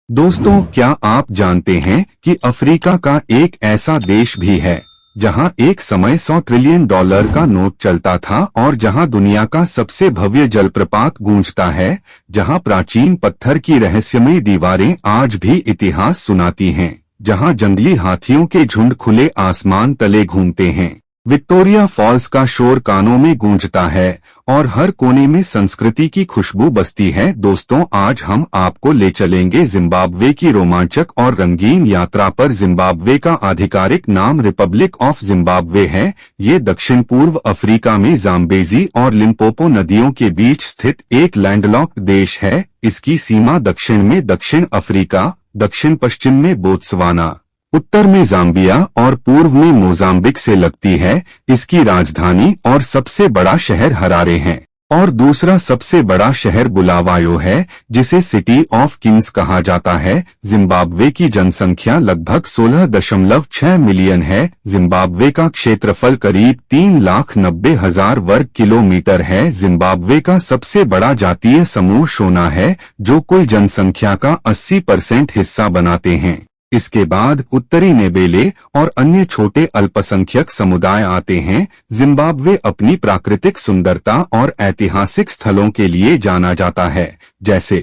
दोस्तों, क्या आप जानते हैं कि अफ्रीका का एक ऐसा देश भी है जहां एक समय 100 ट्रिलियन डॉलर का नोट चलता था और जहां दुनिया का सबसे भव्य जलप्रपात गूंजता है, जहां प्राचीन पत्थर की रहस्यमय दीवारें आज भी इतिहास सुनाती हैं, जहां जंगली हाथियों के झुंड खुले आसमान तले घूमते हैं। विक्टोरिया फॉल्स का शोर कानों में गूंजता है और हर कोने में संस्कृति की खुशबू बसती है। दोस्तों, आज हम आपको ले चलेंगे जिम्बाब्वे की रोमांचक और रंगीन यात्रा पर। जिम्बाब्वे का आधिकारिक नाम रिपब्लिक ऑफ जिम्बाब्वे है। ये दक्षिण पूर्व अफ्रीका में जाम्बेजी और लिम्पोपो नदियों के बीच स्थित एक लैंडलॉक्ड देश है। इसकी सीमा दक्षिण में दक्षिण अफ्रीका, दक्षिण पश्चिम में बोत्सवाना, उत्तर में जाम्बिया और पूर्व में मोजाम्बिक से लगती है। इसकी राजधानी और सबसे बड़ा शहर हरारे है और दूसरा सबसे बड़ा शहर बुलावायो है, जिसे सिटी ऑफ किंग्स कहा जाता है। जिम्बाब्वे की जनसंख्या लगभग 16.6 मिलियन है। जिम्बाब्वे का क्षेत्रफल करीब 3,90,000 वर्ग किलोमीटर है। जिम्बाब्वे का सबसे बड़ा जातीय समूह शोना है, जो कुल जनसंख्या का 80% हिस्सा बनाते हैं। इसके बाद उत्तरी नेबेले और अन्य छोटे अल्पसंख्यक समुदाय आते हैं। जिम्बाब्वे अपनी प्राकृतिक सुंदरता और ऐतिहासिक स्थलों के लिए जाना जाता है, जैसे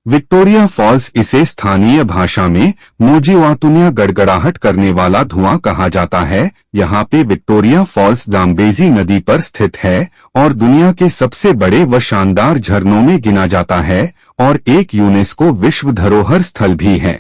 विक्टोरिया फॉल्स। इसे स्थानीय भाषा में मोजीवातुनिया गड़गड़ाहट करने वाला धुआं कहा जाता है। यहाँ पे विक्टोरिया फॉल्स जाम्बेजी नदी पर स्थित है और दुनिया के सबसे बड़े व शानदार झरनों में गिना जाता है और एक यूनेस्को विश्व धरोहर स्थल भी है।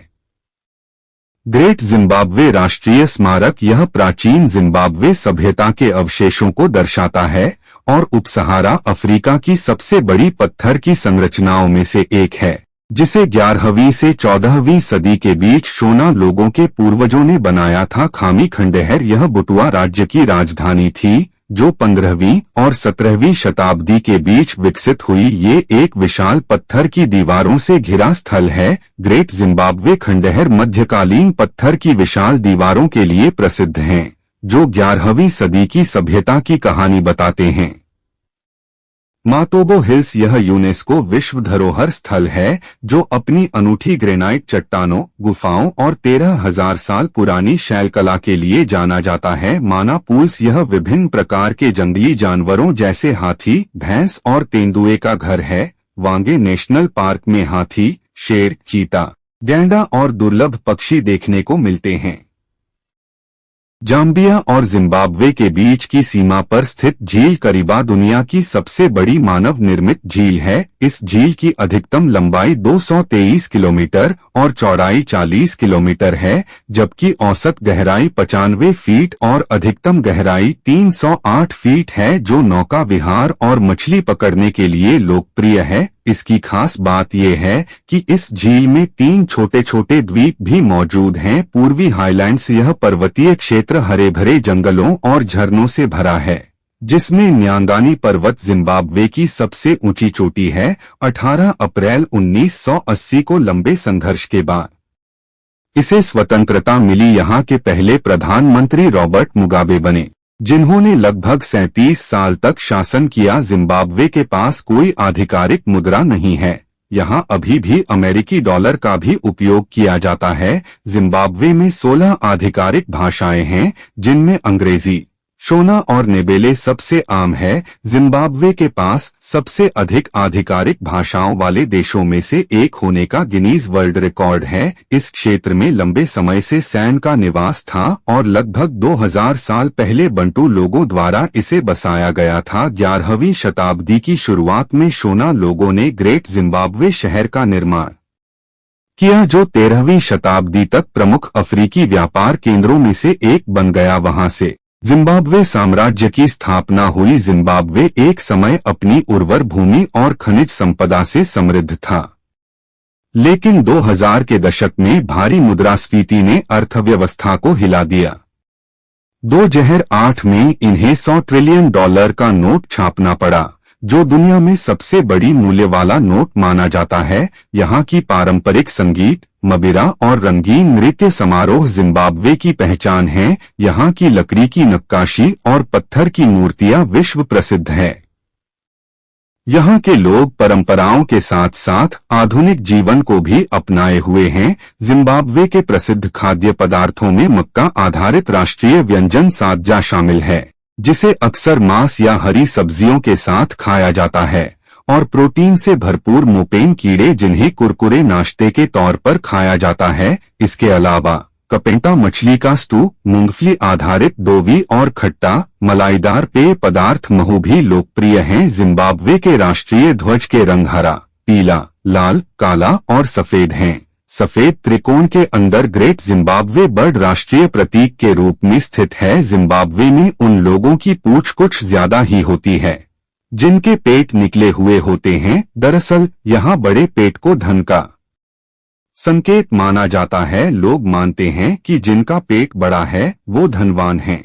ग्रेट जिम्बाब्वे राष्ट्रीय स्मारक यह प्राचीन जिम्बाब्वे सभ्यता के अवशेषों को दर्शाता है और उपसहारा अफ्रीका की सबसे बड़ी पत्थर की संरचनाओं में से एक है, जिसे 11वीं से 14वीं सदी के बीच शोना लोगों के पूर्वजों ने बनाया था। खामी खंडहर यह बुटुआ राज्य की राजधानी थी, जो 15वीं और 17वीं शताब्दी के बीच विकसित हुई। ये एक विशाल पत्थर की दीवारों से घिरा स्थल है। ग्रेट जिम्बाब्वे खंडहर मध्यकालीन पत्थर की विशाल दीवारों के लिए प्रसिद्ध हैं, जो 11वीं सदी की सभ्यता की कहानी बताते हैं। मातोबो हिल्स यह यूनेस्को विश्व धरोहर स्थल है, जो अपनी अनूठी ग्रेनाइट चट्टानों, गुफाओं और 13,000 साल पुरानी शैलकला के लिए जाना जाता है। माना पूल्स यह विभिन्न प्रकार के जंगली जानवरों जैसे हाथी, भैंस और तेंदुए का घर है। वांगे नेशनल पार्क में हाथी, शेर, चीता, गैंडा और दुर्लभ पक्षी देखने को मिलते हैं। जाम्बिया और जिम्बाब्वे के बीच की सीमा पर स्थित झील करीबा दुनिया की सबसे बड़ी मानव निर्मित झील है। इस झील की अधिकतम लंबाई 223 किलोमीटर और चौड़ाई 40 किलोमीटर है, जबकि औसत गहराई 95 फीट और अधिकतम गहराई 308 फीट है, जो नौका विहार और मछली पकड़ने के लिए लोकप्रिय है। इसकी खास बात यह है कि इस झील में 3 छोटे छोटे द्वीप भी मौजूद हैं। पूर्वी हाईलैंड्स यह पर्वतीय क्षेत्र हरे भरे जंगलों और झरनों से भरा है, जिसमें न्यांगानी पर्वत जिम्बाब्वे की सबसे ऊंची चोटी है। 18 अप्रैल 1980 को लंबे संघर्ष के बाद इसे स्वतंत्रता मिली। यहाँ के पहले प्रधानमंत्री रॉबर्ट मुगाबे बने, जिन्होंने लगभग 37 साल तक शासन किया। जिम्बाब्वे के पास कोई आधिकारिक मुद्रा नहीं है। यहाँ अभी भी अमेरिकी डॉलर का भी उपयोग किया जाता है। जिम्बाब्वे में 16 आधिकारिक भाषाएं हैं, जिनमें अंग्रेजी, शोना और नेबेले सबसे आम है। जिम्बाब्वे के पास सबसे अधिक आधिकारिक भाषाओं वाले देशों में से एक होने का गिनीज वर्ल्ड रिकॉर्ड है। इस क्षेत्र में लंबे समय से सैन का निवास था और लगभग 2000 साल पहले बंटू लोगों द्वारा इसे बसाया गया था। 11वीं शताब्दी की शुरुआत में शोना लोगों ने ग्रेट जिम्बाब्वे शहर का निर्माण किया, जो 13वीं शताब्दी तक प्रमुख अफ्रीकी व्यापार केंद्रों में से एक बन गया। वहां से जिम्बाब्वे साम्राज्य की स्थापना हुई। जिम्बाब्वे एक समय अपनी उर्वर भूमि और खनिज संपदा से समृद्ध था, लेकिन 2000 के दशक में भारी मुद्रास्फीति ने अर्थव्यवस्था को हिला दिया। 2008 में इन्हें 100 ट्रिलियन डॉलर का नोट छापना पड़ा, जो दुनिया में सबसे बड़ी मूल्य वाला नोट माना जाता है। यहाँ की पारंपरिक संगीत, मदिरा और रंगीन नृत्य समारोह जिम्बाब्वे की पहचान है। यहाँ की लकड़ी की नक्काशी और पत्थर की मूर्तियां विश्व प्रसिद्ध है। यहाँ के लोग परंपराओं के साथ साथ आधुनिक जीवन को भी अपनाए हुए हैं। जिम्बाब्वे के प्रसिद्ध खाद्य पदार्थों में मक्का आधारित राष्ट्रीय व्यंजन सादजा शामिल है, जिसे अक्सर मांस या हरी सब्जियों के साथ खाया जाता है, और प्रोटीन से भरपूर मोपेन कीड़े जिन्हें कुरकुरे नाश्ते के तौर पर खाया जाता है। इसके अलावा कपेंटा मछली का स्टू, मूंगफली आधारित दोवी और खट्टा मलाईदार पेय पदार्थ महू भी लोकप्रिय हैं। जिम्बाब्वे के राष्ट्रीय ध्वज के रंग हरा, पीला, लाल, काला और सफेद हैं। सफेद त्रिकोण के अंदर ग्रेट जिम्बाब्वे बर्ड राष्ट्रीय प्रतीक के रूप में स्थित है। जिम्बाब्वे में उन लोगों की पूंछ कुछ ज्यादा ही होती है जिनके पेट निकले हुए होते हैं। दरअसल यहाँ बड़े पेट को धन का संकेत माना जाता है। लोग मानते हैं कि जिनका पेट बड़ा है वो धनवान हैं।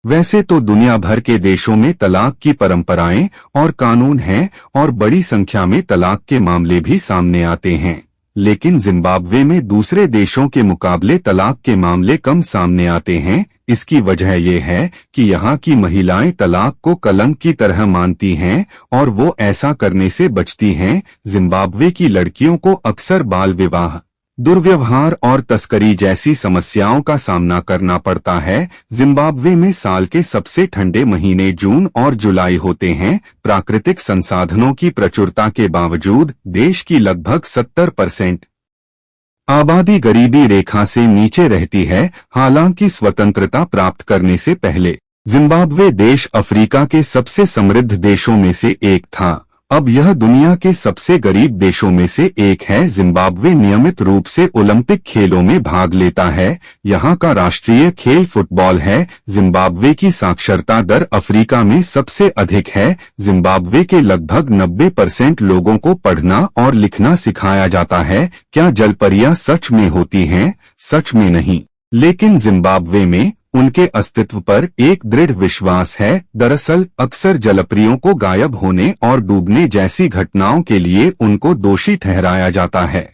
वैसे तो दुनिया भर के देशों में तलाक की परंपराएं और कानून हैं और बड़ी संख्या में तलाक के मामले भी सामने आते हैं, लेकिन जिम्बाब्वे में दूसरे देशों के मुकाबले तलाक के मामले कम सामने आते हैं। इसकी वजह यह है कि यहाँ की महिलाएं तलाक को कलंक की तरह मानती हैं और वो ऐसा करने से बचती हैं। जिम्बाब्वे की लड़कियों को अक्सर बाल विवाह, दुर्व्यवहार और तस्करी जैसी समस्याओं का सामना करना पड़ता है। जिम्बाब्वे में साल के सबसे ठंडे महीने जून और जुलाई होते हैं। प्राकृतिक संसाधनों की प्रचुरता के बावजूद देश की लगभग 70% आबादी गरीबी रेखा से नीचे रहती है। हालांकि स्वतंत्रता प्राप्त करने से पहले जिम्बाब्वे देश अफ्रीका के सबसे समृद्ध देशों में से एक था। अब यह दुनिया के सबसे गरीब देशों में से एक है। जिम्बाब्वे नियमित रूप से ओलंपिक खेलों में भाग लेता है। यहाँ का राष्ट्रीय खेल फुटबॉल है। जिम्बाब्वे की साक्षरता दर अफ्रीका में सबसे अधिक है। जिम्बाब्वे के लगभग 90% लोगों को पढ़ना और लिखना सिखाया जाता है। क्या जलपरियां सच में होती हैं? सच में नहीं, लेकिन जिम्बाब्वे में उनके अस्तित्व पर एक दृढ़ विश्वास है। दरअसल अक्सर जलपरियों को गायब होने और डूबने जैसी घटनाओं के लिए उनको दोषी ठहराया जाता है।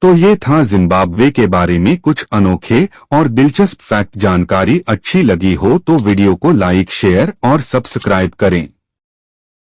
तो ये था जिम्बाब्वे के बारे में कुछ अनोखे और दिलचस्प फैक्ट। जानकारी अच्छी लगी हो तो वीडियो को लाइक, शेयर और सब्सक्राइब करें।